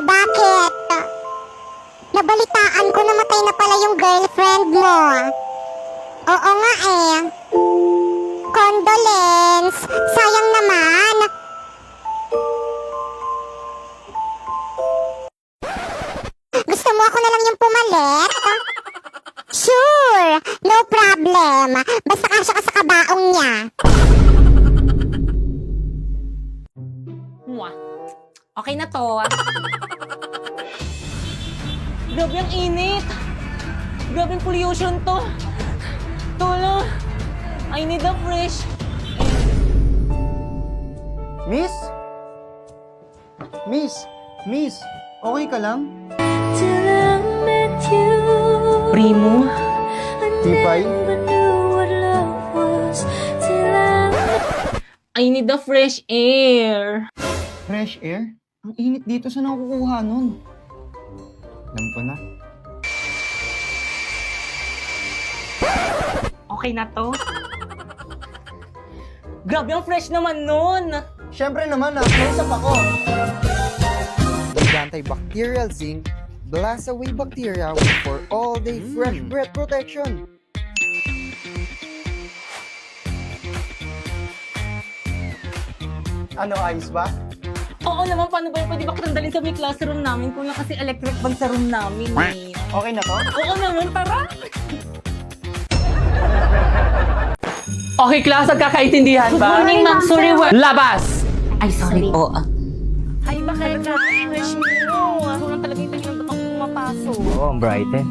bakit? Nabalitaan ko namatay na pala yung girlfriend mo. Oo nga eh. Condolence. Sayang naman. Gusto mo ako na lang yung pumalit? Sure, no problem. Basta kasya ka sa kabaong niya. Mwah. Okay na to. Grabe ang init. Grabe ang pollution to. Tulong. I need a fresh air. Miss? Miss? Miss? Okay ka lang? Primo. Tipay? I need a fresh air. Fresh air? Ang init dito, saan ako kukuha nun? Alam ko na. Okay na to. Grabe ang fresh naman nun. Siyempre naman, close up ako. With antibacterial zinc, blast away bacteria for all-day fresh breath protection. Ano, ayos ba? Oo naman, paano ba yun? Pwede ba kitang sa may classroom namin? Kung lang kasi electric bag sa room namin eh. Okay na to? Oo naman, tara! Okay, class, nagkakaintindihan ba? Good morning, ma'am, Sorry, sir. labas! Ay, sorry po. Ay, bakit ka? Fresh mo. Sobrang talaga yung tingnan akong pumapasok. Oo, ang bright eh.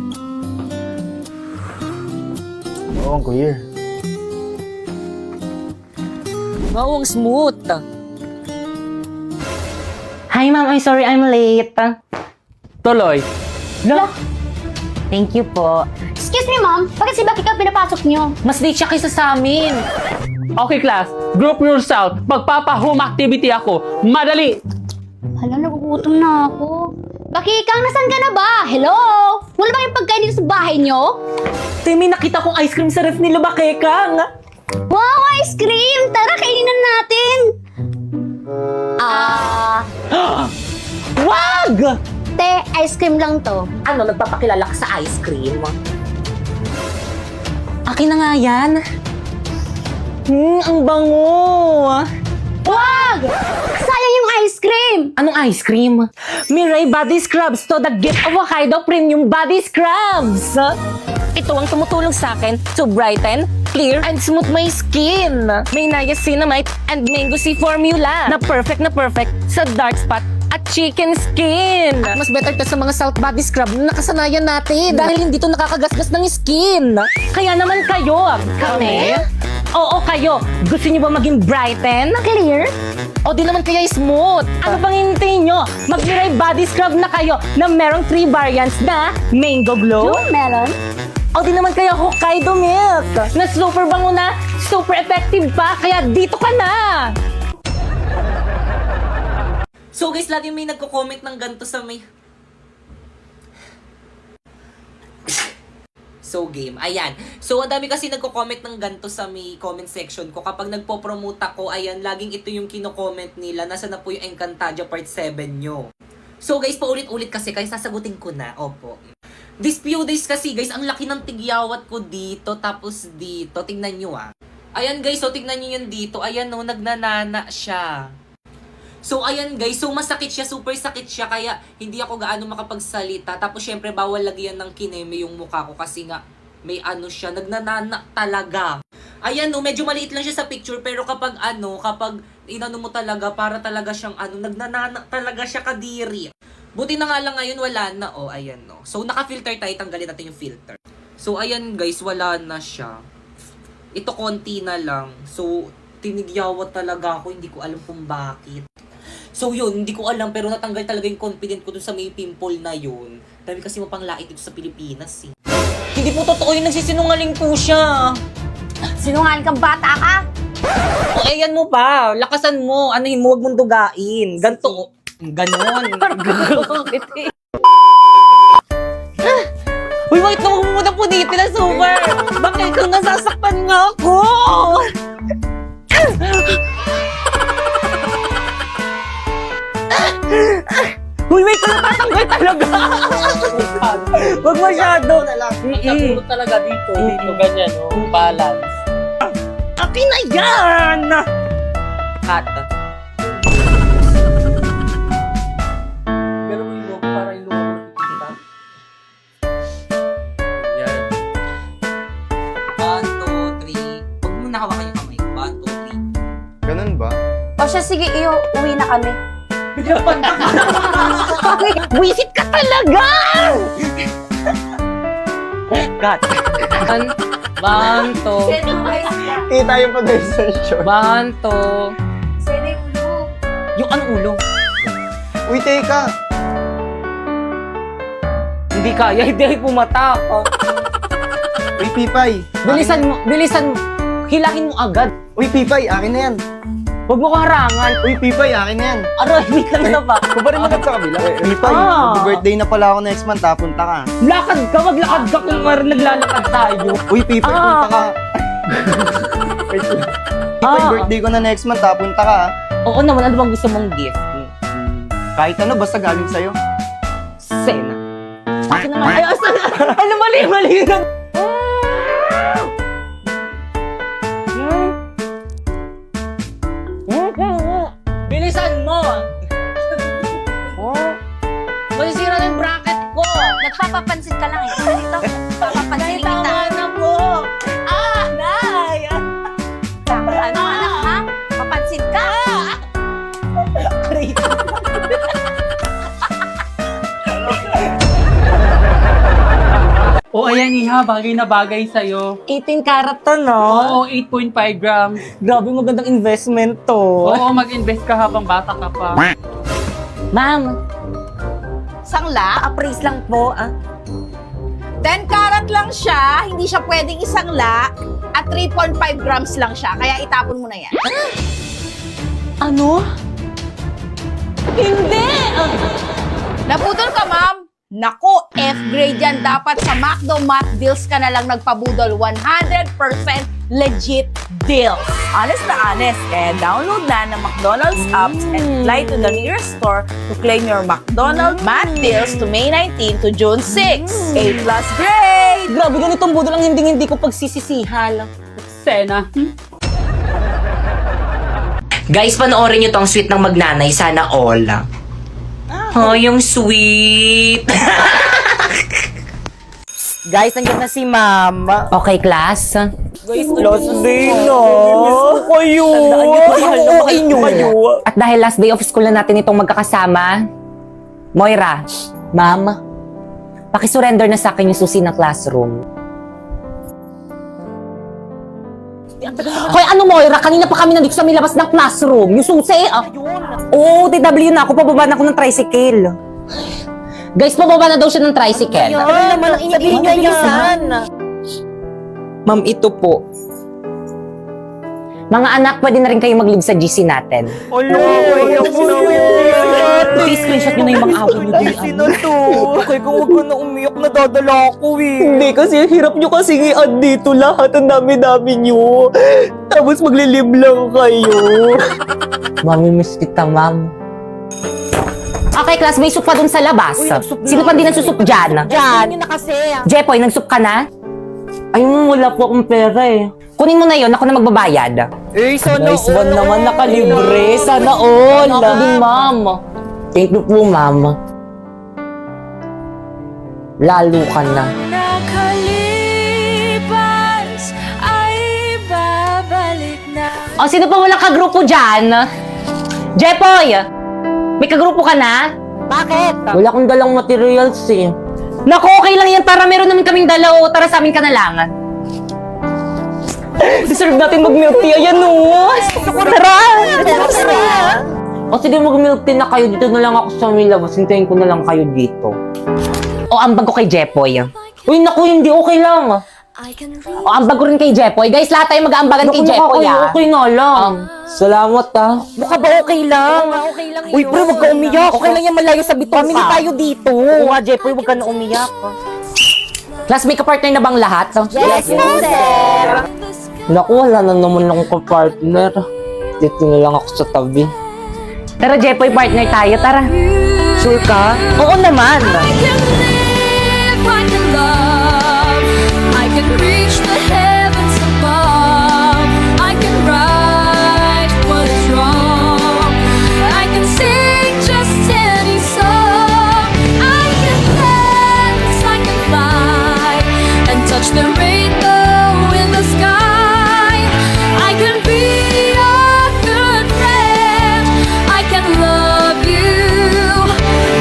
Oo, ang clear. Wow, ang smooth. Hi, ma'am. I'm sorry I'm late. Tuloy. Thank you po. Excuse me, ma'am. Bakit si Becky ka pinapasok niyo? Mas late siya kaysa sa amin. Okay, class. Group yourself. Magpapa-home activity ako. Madali. Hala, nagugutom na ako. Becky, Kang, nasan ka na ba? Hello? Wala ba yung pagkain dito sa bahay niyo? Temi, nakita kong ice cream sa ref nila, Bakekang. Wow, ice cream! Tara, kainin natin! Wag! Te, ice cream lang to. Ano, nagpapakilala ka sa ice cream? Akin na nga yan. Ang bango. Wag! Sayang yung ice cream! Anong ice cream? Mirai Body Scrubs to the gift of Hokkaido Premium Body Scrubs. Ito ang tumutulong sa akin to brighten, clear, and smooth my skin. May niacinamide and mango sea formula na perfect sa dark spot at chicken skin. At mas better to sa mga salt body scrub na nakasanayan natin dahil hindi to nakakagasgas ng skin. Kaya naman kayo, kami? Oo, kayo. Gusto niyo ba maging brighten? Clear? O di naman kaya smooth? Ano bang hintayin nyo? Mag-Mirai Body Scrub na kayo na merong 3 variants na Mango Glow, Yung melon? o di naman kaya Hokkaido Milk na super bango na, super effective pa, kaya dito ka na! So guys, lagi may nagko-comment ng ganito sa may... So game, ayan. So ang dami kasi nagko-comment ng ganito sa may comment section ko. Kapag nagpo-promote ako, ayan, laging ito yung kino-comment nila. Nasa na po yung Encantadia Part 7 nyo. So guys, paulit-ulit kasi, kaya sasagutin ko na. Opo. This few days kasi guys, ang laki ng tigyawat ko dito, tapos dito. Tingnan nyo ah. Ayan guys, so tingnan nyo yun dito. Ayan no, nagnanana siya. So ayan guys, so masakit siya, super sakit siya, kaya hindi ako gaano makapagsalita. Tapos syempre bawal lagyan ng kineme yung mukha ko kasi nga may ano siya, nagnanana talaga. Ayan no, medyo maliit lang siya sa picture, pero kapag inano mo talaga, para talaga siyang nagnanana talaga siya kadiri. Buti na nga lang ngayon wala na, oh ayan no. So naka-filter tayo, tanggalin natin yung filter. So ayan guys, wala na siya. Ito konti na lang. So tinigyawat talaga ako, hindi ko alam kung bakit. So yun, hindi ko alam, pero natanggal talaga yung confident ko dun sa may pimple na yun. Dami kasi mapanglait dito sa Pilipinas eh. Hindi po totoo yun, nagsisinungaling po siya. Sinungaling kang bata ka? O ayan mo pa, lakasan mo, anuhin mo, huwag mong dugain. Ganto, ganon. Uy, wait na, huwag mo muna po dito na super. Bakit kung nasasaktan nga ako? Uy, wait! Tatanggal talaga! Huwag masyado! Siguro talaga dito, ganyan, oh, balance. Akin na yan! Cut. Pero yung logo, para yung logo na nakikita. Yan. 1, 2, 3. Huwag mo nakawakan yung kamay. 1, 2, 3. Ganun ba? O siya, sige, iyo, uwi na kami. Wisit ka talaga! Cut. Banto. Kita yung pag-sensation. Banto. Yung anong ulo? Uy, teka! Hindi kaya, hindi ay pumatak. Uy, Pipay! Bilisan mo, hilahin mo agad. Uy, Pipay, akin na yan! Huwag mo ko harangan. Uy, Pipay, akin na yan! Aray, wait lang isa pa. Kubarin mo na sa kabila. Pipay, birthday na pala ako next month, punta ka. Lakad ka, maglakad ka kung naglalakad tayo. Uy, Pipay, punta ka. Wait lang. Pipay, Ah. birthday ko na next month, punta ka. Oo naman, ano bang gusto mong gift? Kahit ano, basta galing sa'yo. Sena. Akin naman. Ay, asan? Ano, mali na. Bilisan mo! Masisira na yung bracket ko! Nagpapapansin ka lang eh. Dito, papapansin kita. na po! Ah! Nay! Ano, anak, ha? Papansin ka? Oh, ayan, Iha, bagay na bagay sa'yo. 18 karat to, no? Oo, 8.5 grams. Grabe, magandang investment to. Oo, mag-invest ka habang bata ka pa. Ma'am, Sangla, appraise lang po, ah. 10 karat lang siya, hindi siya pwedeng isangla, at 3.5 grams lang siya, kaya itapon mo na yan. Ano? Hindi! Naputol ka, ma'am? Nako, F-grade yan. Dapat sa McDo Math Deals ka na lang nagpabudol. 100% legit deals. Honest na honest. Kaya download na ng McDonald's apps and fly to the nearest store to claim your McDonald's Math Deals to May 19 to June 6. A+ grade! Grabe, ganitong budol ang hindi ko pagsisisihan. Sena. Guys, panoorin nyo tong sweet ng magnanay. Sana all. Oh, yung sweet. Guys, nandiyan na si Ma'am. Okay, class. Guys, last day na. Kayo. Tandaan niyo, mahal na mahal nyo kayo. At dahil last day of school na natin itong magkakasama, Moira, Ma'am, pakisurrender na sa akin yung susi ng classroom. Hoy, ano Moira? Kanina pa kami nandito sa may labas ng classroom. Yung susi, ah. Oo, TW na ako. Pababa na ako ng tricycle. Guys, pababa na daw siya ng tricycle. Ano naman ang inibihin niya yan? Ma'am, ito po. Mga anak, pwede na rin kayo mag-leave sa GC natin. Please, screenshot nyo na yung mga away nyo din. Okay, kung huwag ko na umiyak, nadadala ako eh. Hindi kasi, hirap nyo kasi i-add dito lahat. Ang dami-dami nyo. Tapos maglilib lang kayo. Mami, miss kita, ma'am. Okay, class, may soup pa dun sa labas. Sino pa din nagsusup dyan? Diyan. Yun na kasi. Jepoy, nagsup ka na? Ayun, wala po akong pera eh. Kunin mo na yun, ako na magbabayad. Eh, sana Nice one naman, nakalibre. Sana all. Ako din, ma'am. Thank you po, ma'am. Lalo ka na. Nakalipas ay babalik na. O, sino pa walang kagrupo dyan? Jepoy! May kagrupo ka na? Bakit? Wala akong dalang materials eh. Naku, okay lang yan. Tara, meron naman kaming dala o. Tara sa amin ka na lang. Deserve natin mag-milk tea. Ayan o. Tara! O sige, mag-milk tea na kayo. Dito na lang ako sa may labas. Hintayin ko na lang kayo dito. O, ambag ko kay Jepoy. Uy, naku, hindi. Okay lang. O, ambag ko rin kay Jepoy. Guys, lahat tayo mag-aambagan kay Jepoy, ah. Okay na lang. Salamat, ah. Mukha ba okay lang? Okay lang Uy, pre, huwag ka umiyak. Okay lang yan, malayo sa bitong Family tayo dito. Oo nga, Jeffoy, huwag ka na umiyak. Class, may kapartner na bang lahat? Yes, sir. Naku, wala na naman akong kapartner. Dito na lang ako sa tabi. Tara, Jepoy, partner tayo. Tara. You Sure ka? Oo naman. I can live, I can love, I can reach the heavens above, I can right what is wrong, I can sing just any song, I can dance, I can fly, and touch the rainbow in the sky, I can be your good friend, I can love you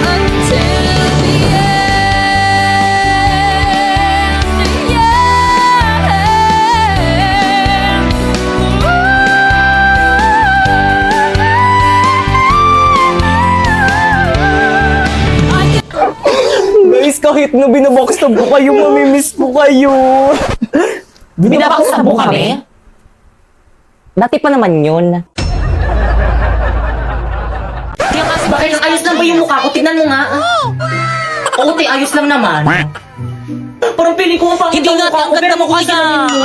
until the end, Guys, kahit na binabackstab ko kayo, mamimiss ko kayo. Binabackstab mo kami? Dati pa naman yun. Kaya kasi bakit ang ayos lang ba yung mukha ko? Tignan mo nga. Oo, te, ayos lang naman. Parang piling ko ang pangit Hindi ang nga, mukha ang ko, ganda pero mo mukha kaya. mo.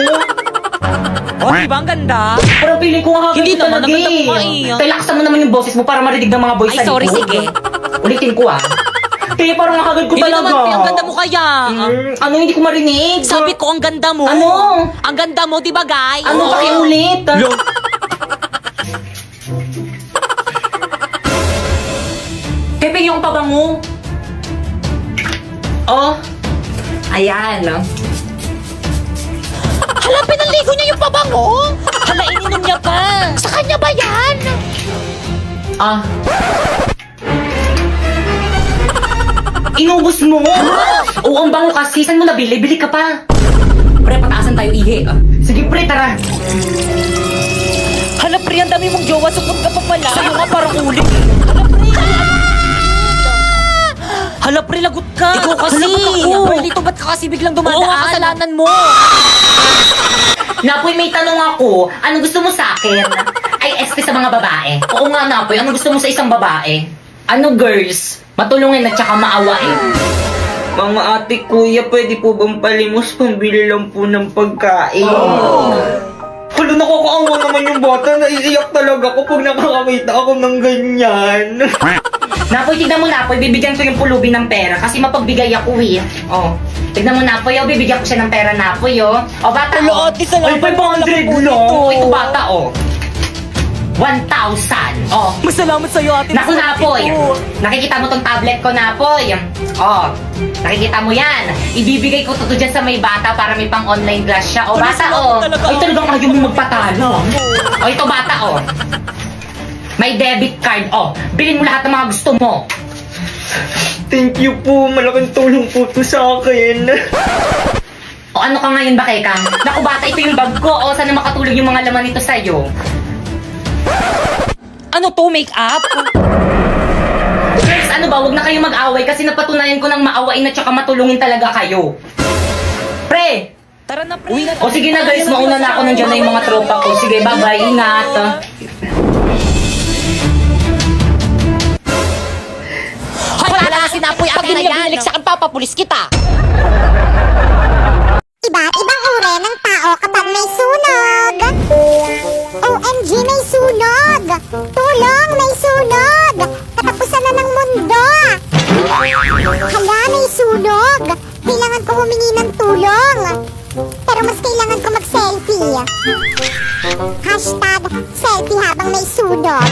Oh, di ba ang ganda? Parang piling ko ang hagad Hindi ko naman, talaga ang ganda mo eh. nga eh. Te, laksan mo naman yung boses mo para marinig ng mga boys Ay, sa sorry, likod. sige. Ulitin ko ah. Te, parang ang hagad ko Hindi talaga. naman, ang ganda mo kaya. Ano, hindi ko marinig? Sabi ko, ang ganda mo. Ano? Ang ganda mo, di ba, guys? Ano, pakiulit? Pepe, yung pabango. Oh. Ayan. Hala, pinaligo niya yung pabango. Hala, ininom niya pa. Sa kanya ba yan? Ah. Inubos mo? Oo, ang bango kasi. Saan mo nabili? Bili ka pa. Pre, pataasan tayo, ihi. Sige, pre, tara. Hala, pre, ang dami mong jowa. Sukot ka pa pala. Sa'yo nga parang ulit. Hala, pre. Hala, pre, lagot ka. Ikaw kasi. Lagot ako. Pre, dito ba't ka kasi biglang dumadaan? Oo, nga, kasalanan mo. Napoy, may tanong ako. Ano gusto mo sa akin? Ay, este sa mga babae. Oo nga, Napoy. Ano gusto mo sa isang babae? Ano, girls? Matulungin at saka maawain. Mga ate, kuya, pwede po bang palimos pambili lang po ng pagkain? Hala, nakakaawa naman yung bata. Naiiyak talaga ako pag nakakakita ako ng ganyan. Napoy, tignan mo, Napoy. Bibigyan ko yung pulubi ng pera kasi mapagbigay ako eh. Oh. Tignan mo, Napoy. Oh, bibigyan ko siya ng pera, Napoy, oh. Oh, bata, oh. Ate, salamat. Ay, 500 lang. Oh, ito, bata, oh. 1,000. Oh. Masalamat sa'yo, ate. Naku, Napoy. Nakikita mo tong tablet ko, Napoy. Oh. Nakikita mo yan. Ibibigay ko to dyan sa may bata para may pang online class siya. Oh, bata, oh. Ay, talagang ayaw mo magpatalo. Oh, ito, bata, oh. May debit card, oh. Bilhin mo lahat ng mga gusto mo. Thank you po. Malaking tulong po to sa akin. O ano ka ngayon ba, Kekang? Naku, bata, ito yung bag ko. O, sana makatulog yung mga laman nito sa'yo. Ano to, make-up? Girls, ano ba? Huwag na kayong mag-away kasi napatunayan ko ng maawain at saka matulungin talaga kayo. Pre! Tara na, pre. O sige na, guys. Mauna na ako. Nandiyan na yung mga tropa ko. Sige, bye-bye. Ingat. Hay, wala na sinapoy ate na yan. Pag papapulis kita. Iba't ibang uri ng tao kapag may sunog. OMG, may sunog! Tulong, may sunog! Katapusan na ng mundo! Hala, may sunog! Kailangan ko humingi ng tulong! Pero mas kailangan ko mag-selfie. Hashtag selfie habang may sunog.